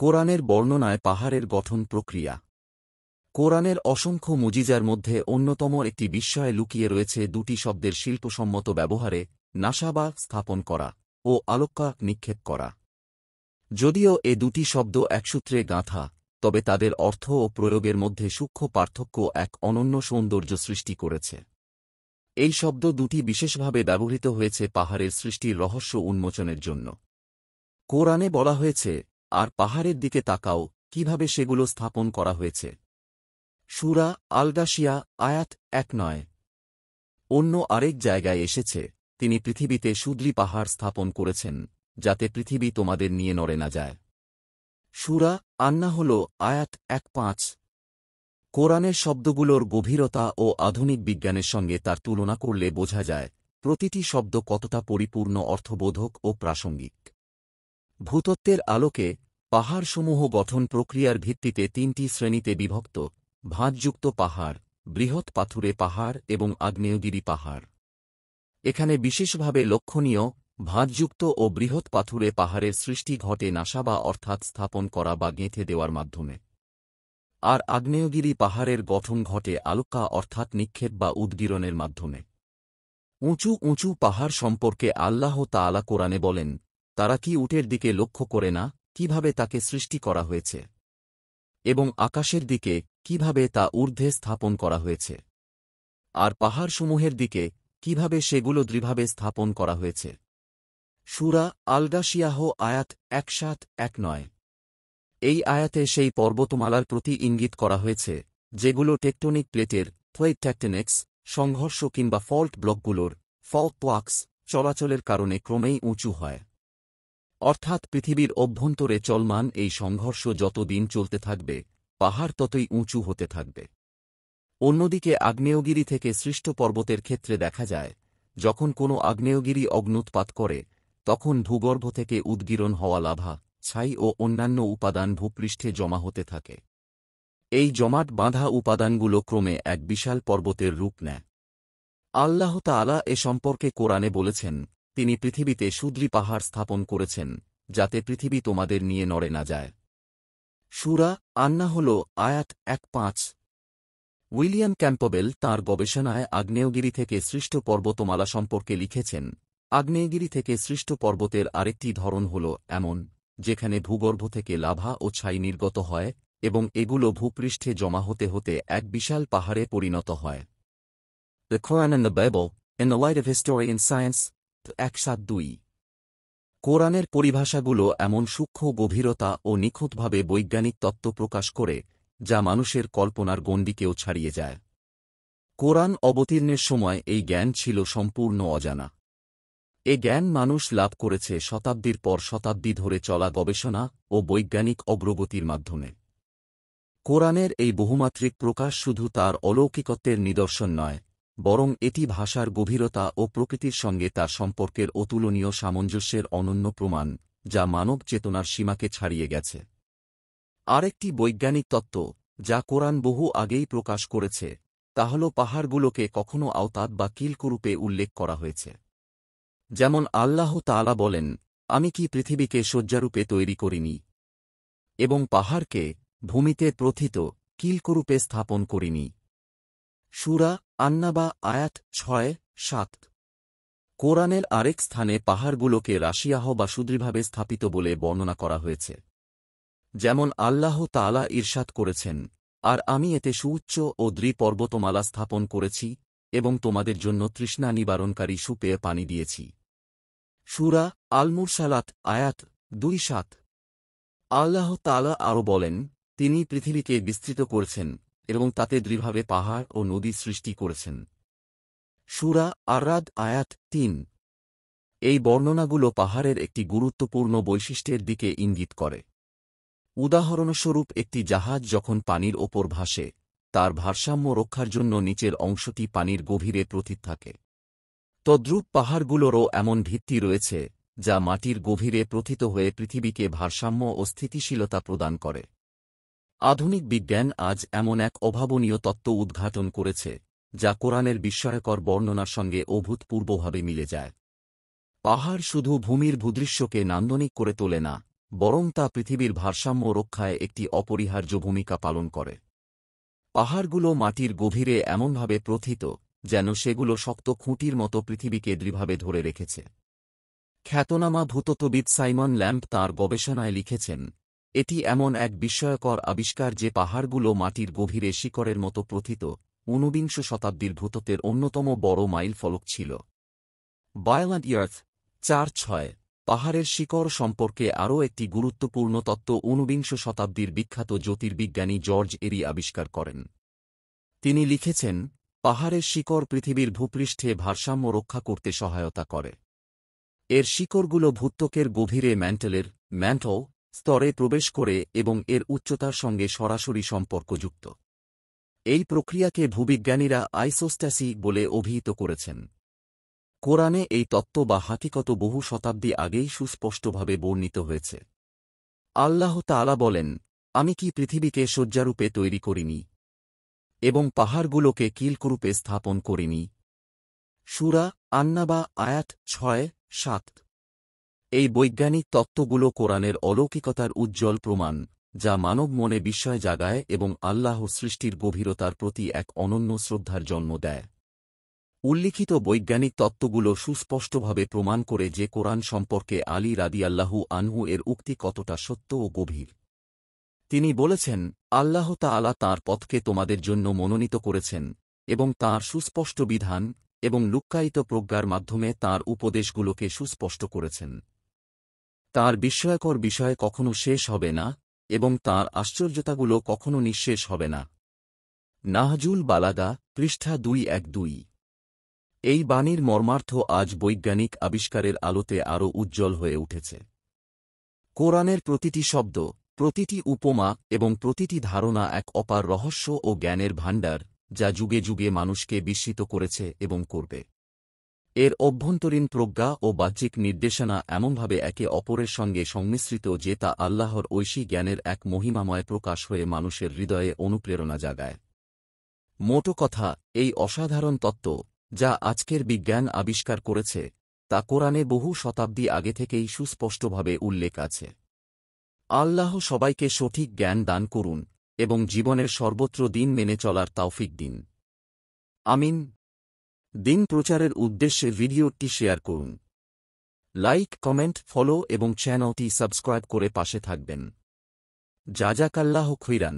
কোরআনের বর্ণনায় পাহাড়ের গঠন প্রক্রিয়া। কোরআনের অসংখ্য মুজিজার মধ্যে অন্যতম একটি বিস্ময়ে লুকিয়ে রয়েছে দুটি শব্দের শিল্পসম্মত ব্যবহারে, নাসাবা স্থাপন করা ও আলোকা নিক্ষেপ করা। যদিও এ দুটি শব্দ একসূত্রে গাঁথা, তবে তাদের অর্থ ও প্রয়োগের মধ্যে সূক্ষ্ম পার্থক্য এক অনন্য সৌন্দর্য সৃষ্টি করেছে। এই শব্দ দুটি বিশেষভাবে ব্যবহৃত হয়েছে পাহাড়ের সৃষ্টির রহস্য উন্মোচনের জন্য। কোরআনে বলা হয়েছে, আর পাহাড়ের দিকে তাকাও, কিভাবে সেগুলো স্থাপন করা হয়েছে। সূরা আল-গাশিয়া আয়াত ১৯। অন্য আরেক জায়গায় এসেছে, তিনি পৃথিবীতে সুদলি পাহাড় স্থাপন করেছেন, যাতে পৃথিবী তোমাদের নিয়ে নড়ে না যায়। সূরা আন-নাহল আয়াত ১৫। কোরআনের শব্দগুলোর গভীরতা ও আধুনিক বিজ্ঞানের সঙ্গে তার তুলনা করলে বোঝা যায়, প্রতিটি শব্দ কতটা পরিপূর্ণ, অর্থবোধক ও প্রাসঙ্গিক। ভূতত্ত্বের আলোকে পাহাড়সমূহ গঠন প্রক্রিয়ার ভিত্তিতে তিনটি শ্রেণীতে বিভক্ত: ভাঁজযুক্ত পাহাড়, বৃহৎ পাথুরে পাহাড় এবং আগ্নেয়গিরি পাহাড়। এখানে বিশেষভাবে লক্ষণীয়, ভাঁজযুক্ত ও বৃহৎ পাথুরে পাহাড়ের সৃষ্টি ঘটে নাসাবা অর্থাৎ স্থাপন করা বা গেঁথে দেওয়ার মাধ্যমে, আর আগ্নেয়গিরি পাহাড়ের গঠন ঘটে আলোকা অর্থাৎ নিক্ষেপ বা উদ্গীরণের মাধ্যমে। উঁচু উঁচু পাহাড় সম্পর্কে আল্লাহ তাআলা কোরআনে বলেন, তারা কি উটের দিকে লক্ষ্য করে না, কিভাবে তাকে সৃষ্টি করা হয়েছে, এবং আকাশের দিকে, কিভাবে তা ঊর্ধ্বে স্থাপন করা হয়েছে, আর পাহাড়সমূহের দিকে, কিভাবে সেগুলো দৃঢ়ভাবে স্থাপন করা হয়েছে। সূরা আল-গাশিয়াহ আয়াত ১৭-১৯। এই আয়াতে সেই পর্বতমালার প্রতি ইঙ্গিত করা হয়েছে, যেগুলো টেকটনিক প্লেটের প্লেট টেকটনিক্স সংঘর্ষ কিংবা ফল্ট ব্লকগুলোর ফল্ট প্লাক্স চলাচলের কারণে ক্রমেই উঁচু হয়। অর্থাৎ পৃথিবীর অভ্যন্তরে চলমান এই সংঘর্ষ যত দিন চলতে থাকবে, পাহাড় ততই উঁচু হতে থাকবে। অন্যদিকে আগ্নেয়গিরি থেকে সৃষ্ট পর্বতের ক্ষেত্রে দেখা যায়, যখন কোনো আগ্নেয়গিরি অগ্ন্যুৎপাত করে, তখন ভূগর্ভ থেকে উদ্গীরণ হওয়া লাভা, ছাই ও অন্যান্য উপাদান ভূপৃষ্ঠে জমা হতে থাকে। এই জমাট বাঁধা উপাদানগুলো ক্রমে এক বিশাল পর্বতের রূপ নেয়। আল্লাহ তাআলা এ সম্পর্কে কোরআনে বলেছেন, তিনি পৃথিবীতে সুদলি পাহাড় স্থাপন করেছেন, যাতে পৃথিবী তোমাদের নিয়ে নড়ে না যায়। সূরা আন-নাহল আয়াত ১৫। উইলিয়াম ক্যাম্পবেল তাঁর গবেষণায় আগ্নেয়গিরি থেকে সৃষ্ট পর্বতমালা সম্পর্কে লিখেছেন, আগ্নেয়গিরি থেকে সৃষ্ট পর্বতের আরেকটি ধরন হল এমন, যেখানে ভূগর্ভ থেকে লাভা ও ছাই নির্গত হয় এবং এগুলো ভূপৃষ্ঠে জমা হতে হতে এক বিশাল পাহাড়ে পরিণত হয়। The Quran and the Bible, in the light of history and science, ১৭-২। কোরআনের পরিভাষাগুলো এমন সূক্ষ্ম গভীরতা ও নিখুঁতভাবে বৈজ্ঞানিক তত্ত্ব প্রকাশ করে, যা মানুষের কল্পনার গণ্ডিকেও ছাড়িয়ে যায়। কোরআন অবতীর্ণের সময় এই জ্ঞান ছিল সম্পূর্ণ অজানা। এ জ্ঞান মানুষ লাভ করেছে শতাব্দীর পর শতাব্দী ধরে চলা গবেষণা ও বৈজ্ঞানিক অগ্রগতির মাধ্যমে। কোরআনের এই বহুমাত্রিক প্রকাশ শুধু তার অলৌকিকত্বের নিদর্শন নয়, বরং এটি ভাষার গভীরতা ও প্রকৃতির সঙ্গে তার সম্পর্কের অতুলনীয় সামঞ্জস্যের অনন্য প্রমাণ, যা মানব চেতনার সীমাকে ছাড়িয়ে গেছে। আরেকটি বৈজ্ঞানিক তত্ত্ব, যা কোরআন বহু আগেই প্রকাশ করেছে, তা হল পাহাড়গুলোকে কখনও আওতাদ বা কিলকরূপে উল্লেখ করা হয়েছে। যেমন আল্লাহ তাআলা বলেন, আমি কি পৃথিবীকে শয্যারূপে তৈরি করিনি, এবং পাহাড়কে ভূমিতে প্রথিত কিলকরূপে স্থাপন করিনি। সূরা আন-নাবা আয়াত ৬-৭। কোরআনের আরেক স্থানে পাহাড়গুলোকে রাশিয়াহ বা সুদৃঢ়ভাবে স্থাপিত বলে বর্ণনা করা হয়েছে। যেমন আল্লাহ তাআলা ইরশাদ করেছেন, আর আমি এতে সুউচ্চ ও দৃঢ় পর্বতমালা স্থাপন করেছি এবং তোমাদের জন্য তৃষ্ণা নিবারণকারী সুপেয় পানি দিয়েছি। সূরা আল-মুরসালাত আয়াত ২-৭। আল্লাহ তাআলা আরও বলেন, তিনি পৃথিবীকে বিস্তৃত করেছেন এবং তাতে দৃঢ়ভাবে পাহাড় ও নদী সৃষ্টি করেছেন। সূরা আর-রাদ আয়াত ৩। এই বর্ণনাগুলো পাহাড়ের একটি গুরুত্বপূর্ণ বৈশিষ্ট্যের দিকে ইঙ্গিত করে। উদাহরণস্বরূপ, একটি জাহাজ যখন পানির ওপর ভাসে, তার ভারসাম্য রক্ষার জন্য নিচের অংশটি পানির গভীরে প্রথিত থাকে। তদ্রূপ পাহাড়গুলোরও এমন ভিত্তি রয়েছে, যা মাটির গভীরে প্রথিত হয়ে পৃথিবীকে ভারসাম্য ও স্থিতিশীলতা প্রদান করে। আধুনিক বিজ্ঞান আজ এমন এক অভাবনীয় তত্ত্ব উদ্ঘাটন করেছে, যা কোরআনের বিস্ময়কর বর্ণনার সঙ্গে অভূতপূর্বভাবে মিলে যায়। পাহাড় শুধু ভূমির ভূদৃশ্যকে নান্দনিক করে তোলে না, বরং তা পৃথিবীর ভারসাম্য রক্ষায় একটি অপরিহার্য ভূমিকা পালন করে। পাহাড়গুলো মাটির গভীরে এমনভাবে প্রথিত যেন সেগুলো শক্ত খুঁটির মতো পৃথিবীকে দৃঢ়ভাবে ধরে রেখেছে। খ্যাতনামা ভূতত্ত্ববিদ সাইমন ল্যাম্প তাঁর গবেষণায় লিখেছেন, এটি এমন এক বিস্ময়কর আবিষ্কার যে পাহাড়গুলো মাটির গভীরে শিকড়ের মতো প্রথিত ১৯ শতাব্দীর ভূতত্ত্বের অন্যতম বড় মাইল ফলক ছিল। বায়োল্যান্ড আর্থ ৪-৬ পাহাড়ের শিকড় সম্পর্কে আরও একটি গুরুত্বপূর্ণ তত্ত্ব ১৯ শতাব্দীর বিখ্যাত জ্যোতির্বিজ্ঞানী জর্জ এরি আবিষ্কার করেন। তিনি লিখেছেন, পাহাড়ের শিকড় পৃথিবীর ভূপৃষ্ঠে ভারসাম্য রক্ষা করতে সহায়তা করে। এর শিকড়গুলো ভূত্বকের গভীরে ম্যান্টল স্তরে প্রবেশ করে এবং এর উচ্চতার সঙ্গে সরাসরি সম্পর্কযুক্ত। এই প্রক্রিয়াকে ভূবিজ্ঞানীরা আইসোস্ট্যাসি বলে অভিহিত করেছেন। কোরআনে এই তত্ত্ব বা হাকিকত বহু শতাব্দী আগেই সুস্পষ্টভাবে বর্ণিত হয়েছে। আল্লাহ তাআলা বলেন, আমি কি পৃথিবীকে শয্যারূপে তৈরি করিনি এবং পাহাড়গুলোকে কিলকরূপে স্থাপন করিনি? সূরা আন-নাবা আয়াত ৬-৭। এই বৈজ্ঞানিক তত্ত্বগুলো কোরআনের অলৌকিকতার উজ্জ্বল প্রমাণ, যা মানব মনে বিস্ময় জাগায় এবং আল্লাহ সৃষ্টির গভীরতার প্রতি এক অনন্য শ্রদ্ধার জন্ম দেয়। উল্লিখিত বৈজ্ঞানিক তত্ত্বগুলো সুস্পষ্টভাবে প্রমাণ করে যে কোরআন সম্পর্কে আলী রাদিয়াল্লাহু আনহু এর উক্তি কতটা সত্য ও গভীর। তিনি বলেছেন, আল্লাহ তাআলা তাঁর পথকে তোমাদের জন্য মনোনীত করেছেন এবং তাঁর সুস্পষ্ট বিধান এবং লুক্কায়িত প্রজ্ঞার মাধ্যমে তাঁর উপদেশগুলোকে সুস্পষ্ট করেছেন। তাঁর বিস্ময়কর বিষয় কখনো শেষ হবে না এবং তাঁর আশ্চর্যতাগুলো কখনো নিঃশেষ হবে না। নাহজুল বালাগা পৃষ্ঠা ২১২। এই বাণীর মর্মার্থ আজ বৈজ্ঞানিক আবিষ্কারের আলোতে আরও উজ্জ্বল হয়ে উঠেছে। কোরআনের প্রতিটি শব্দ, প্রতিটি উপমা এবং প্রতিটি ধারণা এক অপার রহস্য ও জ্ঞানের ভাণ্ডার, যা যুগে যুগে মানুষকে বিস্মিত করেছে এবং করবে। এর অভ্যন্তরীণ প্রজ্ঞা ও বাহ্যিক নির্দেশনা এমনভাবে একে অপরের সঙ্গে সংমিশ্রিত যে তা আল্লাহর ঐশী জ্ঞানের এক মহিমাময় প্রকাশ হয়ে মানুষের হৃদয়ে অনুপ্রেরণা জাগায়। মোটো কথা, এই অসাধারণ তত্ত্ব, যা আজকের বিজ্ঞান আবিষ্কার করেছে, তা কোরআনে বহু শতাব্দী আগে থেকেই সুস্পষ্টভাবে উল্লেখ আছে। আল্লাহ সবাইকে সঠিক জ্ঞান দান করুন এবং জীবনের সর্বত্র দিন মেনে চলার তৌফিক দিন। আমিন। দিন প্রচারের উদ্দেশ্যে ভিডিওটি শেয়ার করুন। লাইক, কমেন্ট, ফলো এবং চ্যানেলটি সাবস্ক্রাইব করে পাশে থাকবেন। জাযাকাল্লাহু খাইরান।